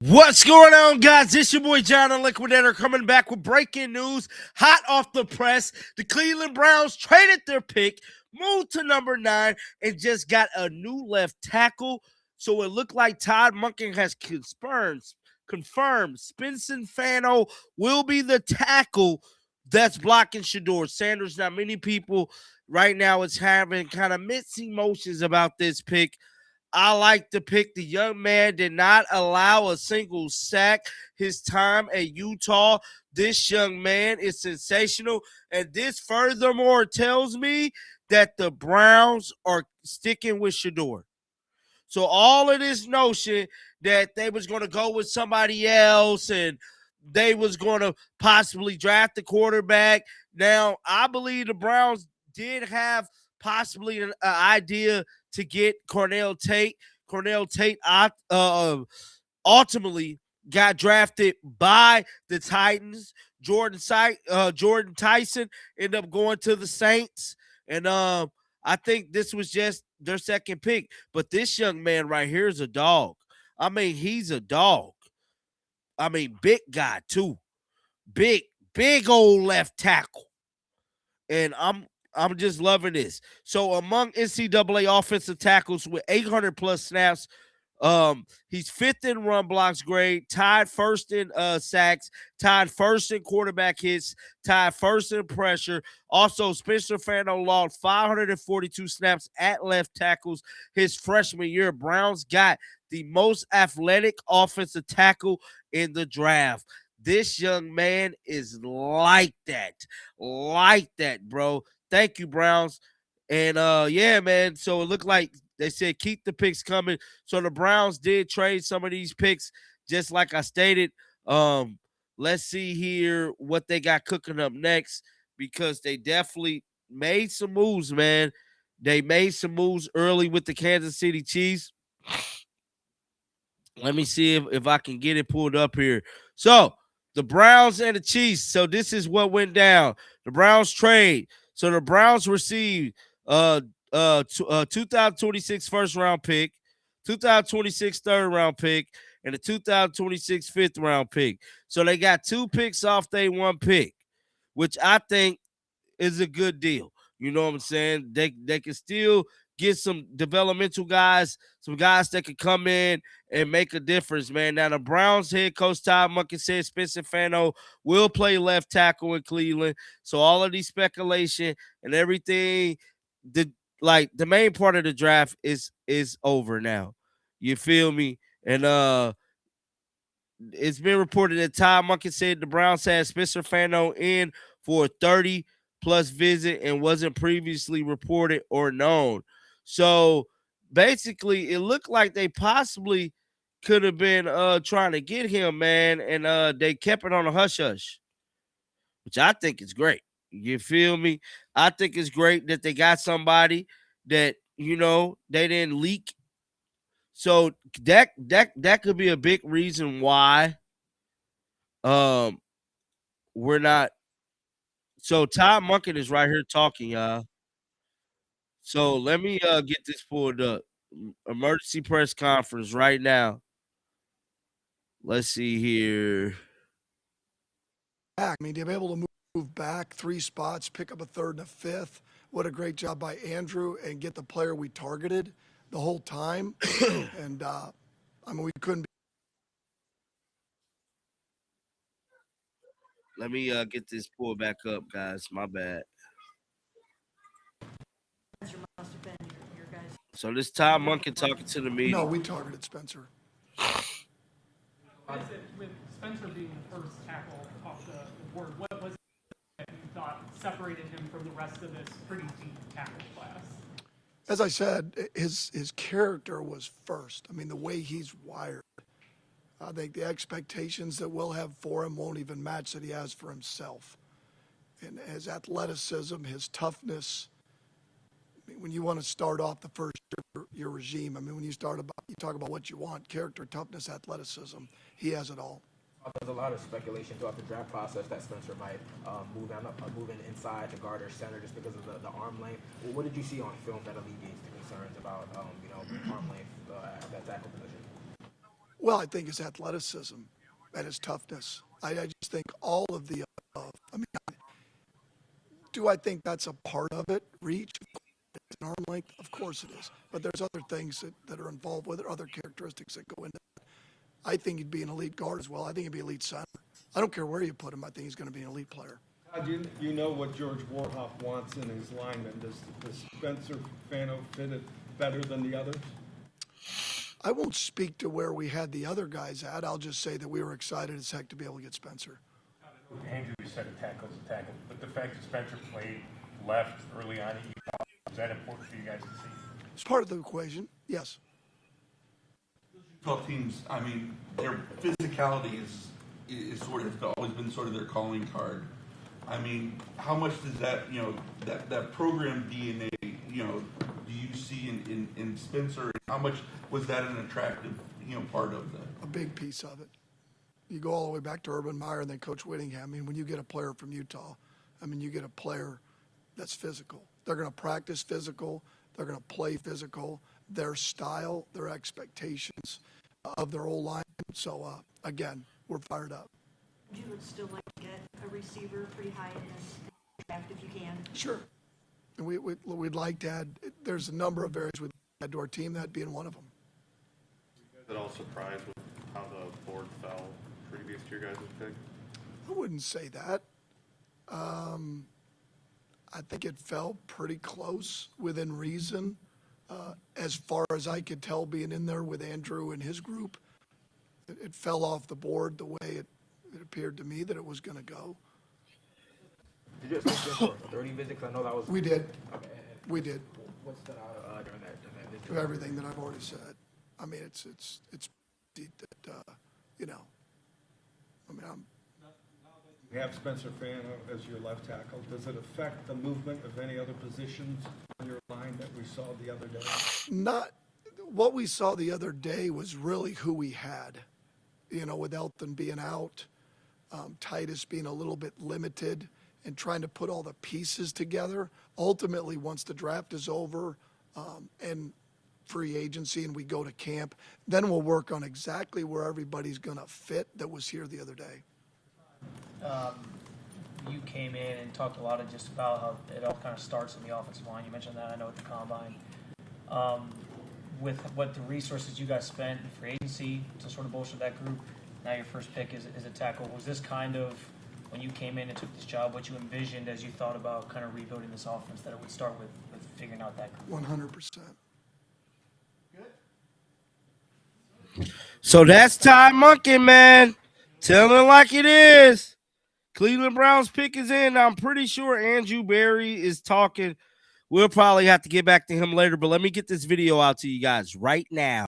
What's going on, guys? It's your boy John the Liquidator coming back with breaking news, hot off the press. The Cleveland Browns traded their pick, moved to number 9, and just got a new left tackle. So it looked like Todd Monken has confirmed Spencer Fano will be the tackle that's blocking SHEDEUR Sanders. Now, many people right now is having kind of mixed emotions about this pick. I like to pick. The young man did not allow a single sack his time at Utah. This young man is sensational. And this furthermore tells me that the Browns are sticking with SHEDEUR. So all of this notion that they was going to go with somebody else and they was going to possibly draft the quarterback. Now, I believe the Browns did have possibly an idea to get Cornell Tate. Cornell Tate ultimately got drafted by the Titans. Jordan Tyson ended up going to the Saints. And I think this was just their second pick. But this young man right here is a dog. I mean, he's a dog. I mean, big guy too. Big old left tackle. And I'm just loving this. So among NCAA offensive tackles with 800 plus snaps, he's fifth in run blocks grade, tied first in sacks, tied first in quarterback hits, tied first in pressure. Also, Spencer Fano logged 542 snaps at left tackles his freshman year. Browns got the most athletic offensive tackle in the draft. This young man is like that, bro. Thank you, Browns. And yeah, man. So it looked like they said keep the picks coming. So the Browns did trade some of these picks, just like I stated. Let's see here what they got cooking up next, because they definitely made some moves, man. They made some moves early with the Kansas City Chiefs. Let me see if I can get it pulled up here. So the Browns and the Chiefs. So this is what went down. The Browns trade. So the Browns received 2026 first round pick, 2026 third round pick, and a 2026 fifth round pick. So they got 2 picks off they 1 pick, which I think is a good deal. You know what I'm saying? They can still get some developmental guys, some guys that can come in and make a difference, man. Now, the Browns head coach Todd Monken said Spencer Fano will play left tackle in Cleveland. So all of these speculation and everything, the main part of the draft is over now. You feel me? And it's been reported that Todd Monken said the Browns had Spencer Fano in for a 30-plus visit and wasn't previously reported or known. So basically, it looked like they possibly could have been trying to get him, man, and they kept it on a hush-hush, which I think is great. You feel me? I think it's great that they got somebody that, they didn't leak. So that could be a big reason why um we're not. So Todd Monken is right here talking, y'all. So let me get this pulled up. Emergency press conference right now. Let's see here. Back. I mean, to be able to move back 3 spots, pick up a third and a fifth. What a great job by Andrew, and get the player we targeted the whole time. And I mean, we couldn't be. Let me get this pulled back up, guys. My bad. So this Todd Monken talking to the media. No, we targeted Spencer. With Spencer being the first tackle off the board, what was it that you thought separated him from the rest of this pretty deep tackle class? As I said, his character was first. I mean, the way he's wired. I think the expectations that we'll have for him won't even match that he has for himself. And his athleticism, his toughness. I mean, when you want to start off the first your regime, I mean, when you talk about what you want, character, toughness, athleticism, he has it all. There's a lot of speculation throughout the draft process that Spencer might move in inside to guard or center just because of the arm length. What did you see on film that alleviates the concerns about arm length at that tackle position? Well, I think his athleticism and his toughness. I just think all of the above. I mean, do I think that's a part of it? Reach, an arm length? Of course it is. But there's other things that are involved with it, other characteristics that go into it. I think he'd be an elite guard as well. I think he'd be elite center. I don't care where you put him. I think he's going to be an elite player. Do you know what George Warhop wants in his lineman? Does Spencer Fano fit it better than the others? I won't speak to where we had the other guys at. I'll just say that we were excited as heck to be able to get Spencer. Andrew said a tackle is a tackle, but the fact that Spencer played left early on at Utah, is that important for you guys to see? It's part of the equation, yes. 12 teams, I mean, their physicality is sort of always been sort of their calling card. I mean, how much does that, that program DNA, do you see in Spencer? How much was that an attractive, part of that? A big piece of it. You go all the way back to Urban Meyer and then Coach Whittingham. I mean, when you get a player from Utah, you get a player that's physical. They're going to practice physical. They're going to play physical. Their style, their expectations of their old line. So, again, we're fired up. You would still like to get a receiver pretty high in this draft if you can? Sure. And we'd like to add, there's a number of areas we'd add to our team, that being one of them. Were you guys at all surprised with how the board fell previous to your guys' pick? I wouldn't say that. I think it fell pretty close within reason. As far as I could tell, being in there with Andrew and his group, it fell off the board the way it appeared to me that it was going to go. Did you expect for a 30 visit? Because I know that was. We did. Okay. We did. What stood out during that visit? Everything that I've already said. I mean, it's deep that, I'm You have Spencer Fano as your left tackle. Does it affect the movement of any other positions on your line that we saw the other day? not, what we saw the other day was really who we had, with Elton being out, Titus being a little bit limited, and trying to put all the pieces together. Ultimately, once the draft is over and free agency and we go to camp, then we'll work on exactly where everybody's going to fit that was here the other day. You came in and talked a lot of just about how it all kind of starts in the offensive line. You mentioned that, I know, at the Combine. With what the resources you guys spent in free agency to sort of bolster that group, now your first pick is a tackle. Was this kind of, when you came in and took this job, what you envisioned as you thought about kind of rebuilding this offense, that it would start with figuring out that group? 100%. So that's Todd Monken, man. Telling it like it is. Cleveland Browns pick is in. I'm pretty sure Andrew Berry is talking. We'll probably have to get back to him later, but let me get this video out to you guys right now.